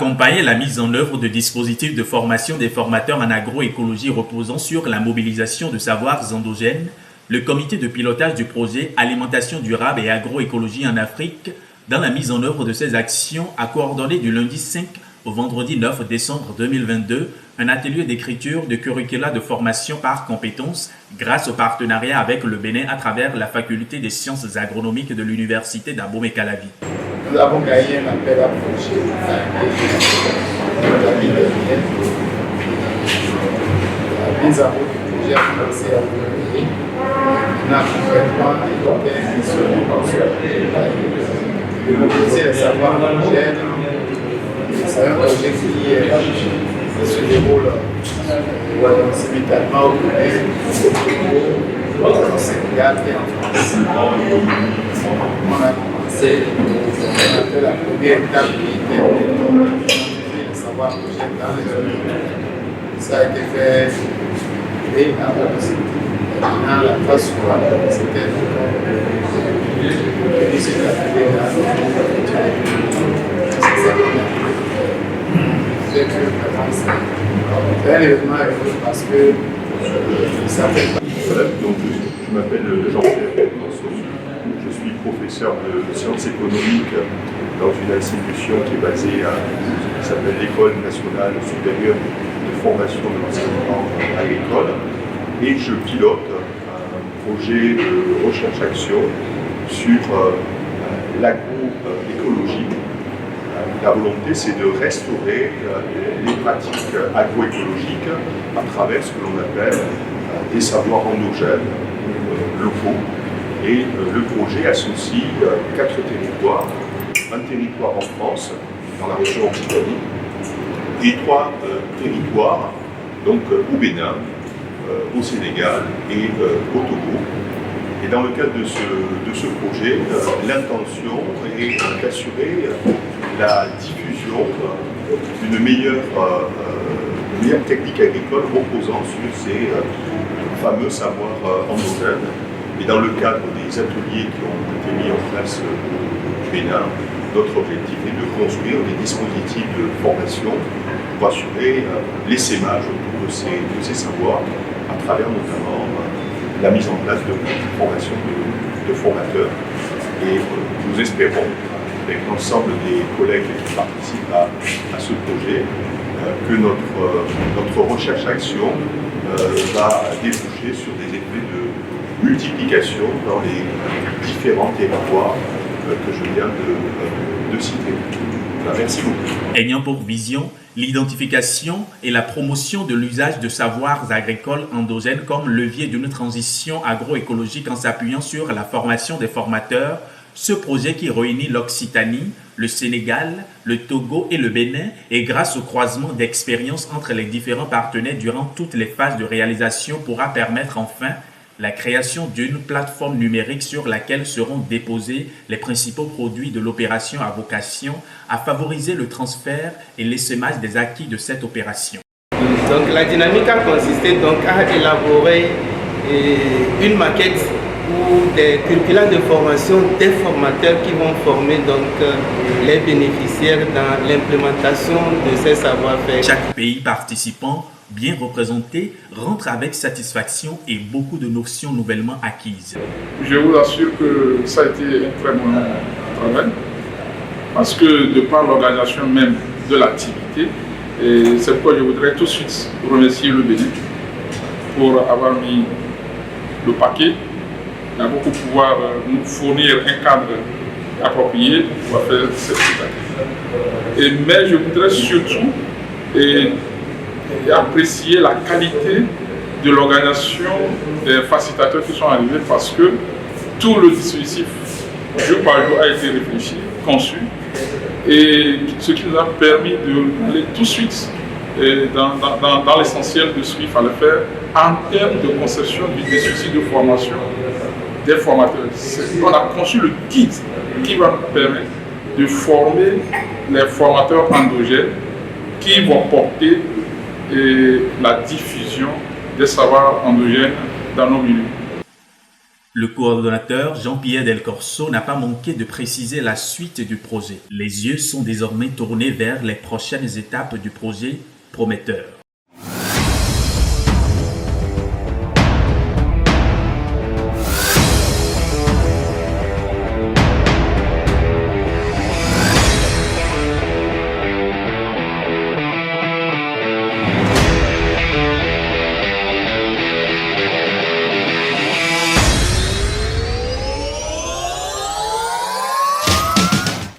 accompagner la mise en œuvre de dispositifs de formation des formateurs en agroécologie reposant sur la mobilisation de savoirs endogènes, le comité de pilotage du projet Alimentation durable et agroécologie en Afrique, dans la mise en œuvre de ces actions, a coordonné du lundi 5 au vendredi 9 décembre 2022 un atelier d'écriture de curricula de formation par compétences grâce au partenariat avec le Bénin à travers la faculté des sciences agronomiques de l'université d'Abomey-Calavi. Nous avons gagné un appel à projet la mise en route du projet a commencé à venir. Maintenant, concrètement, il y a une mission de mobiliser les savoirs endogènes. C'est un projet qui se déroule simultanément au Bénin, au Sénégal et en France. On a commencé la première étape qui était de savoir projet dans les zones. Ça a été fait et maintenant la phase suivante, c'était c'est un événement parce que ça fait donc, je m'appelle Jean-Pierre Manceau. Je suis professeur de sciences économiques dans une institution qui est basée qui s'appelle l'École nationale supérieure de formation de l'enseignement agricole. Et je pilote un projet de recherche-action sur l'agroécologie. La volonté, c'est de restaurer les pratiques agroécologiques à travers ce que l'on appelle des savoirs endogènes locaux. Et le projet associe 4 territoires, un territoire en France, dans la région Occitanie, et 3 territoires, donc au Bénin, au Sénégal et au Togo. Et dans le cadre de ce projet, l'intention est d'assurer la diffusion d'une meilleure technique agricole reposant sur ces fameux savoirs endogènes. Et dans le cadre des ateliers qui ont été mis en place au Bénin, notre objectif est de construire des dispositifs de formation pour assurer l'essaimage autour de ces savoirs, à travers notamment la mise en place de formation de formateurs. Et nous espérons, avec l'ensemble des collègues qui participent à ce projet, que notre recherche-action va déboucher sur des effets de multiplication dans les différents territoires que je viens de citer. Merci beaucoup. Ayant pour vision l'identification et la promotion de l'usage de savoirs agricoles endogènes comme levier d'une transition agroécologique en s'appuyant sur la formation des formateurs, ce projet qui réunit l'Occitanie, le Sénégal, le Togo et le Bénin et grâce au croisement d'expériences entre les différents partenaires durant toutes les phases de réalisation pourra permettre enfin la création d'une plateforme numérique sur laquelle seront déposés les principaux produits de l'opération à vocation à favoriser le transfert et l'essaimage des acquis de cette opération. Donc la dynamique a consisté donc à élaborer une maquette ou des curricula de formation des formateurs qui vont former donc les bénéficiaires dans l'implémentation de ces savoir-faire. Chaque pays participant bien représenté rentre avec satisfaction et beaucoup de notions nouvellement acquises. Je vous assure que ça a été un très bon travail parce que de par l'organisation même de l'activité, et c'est pourquoi je voudrais tout de suite remercier le Bénin pour avoir mis le paquet, d'abord pour pouvoir nous fournir un cadre approprié pour pouvoir faire cette activité. Mais je voudrais surtout et apprécier la qualité de l'organisation des facilitateurs qui sont arrivés parce que tout le dispositif jour par jour a été réfléchi, conçu et ce qui nous a permis d'aller tout de suite dans l'essentiel de ce qu'il fallait faire en termes de conception du dispositif de formation des formateurs. On a conçu le guide qui va nous permettre de former les formateurs endogènes qui vont porter la diffusion des savoirs endogènes dans nos milieux. Le coordonnateur Jean-Pierre Del Corso n'a pas manqué de préciser la suite du projet. Les yeux sont désormais tournés vers les prochaines étapes du projet prometteur.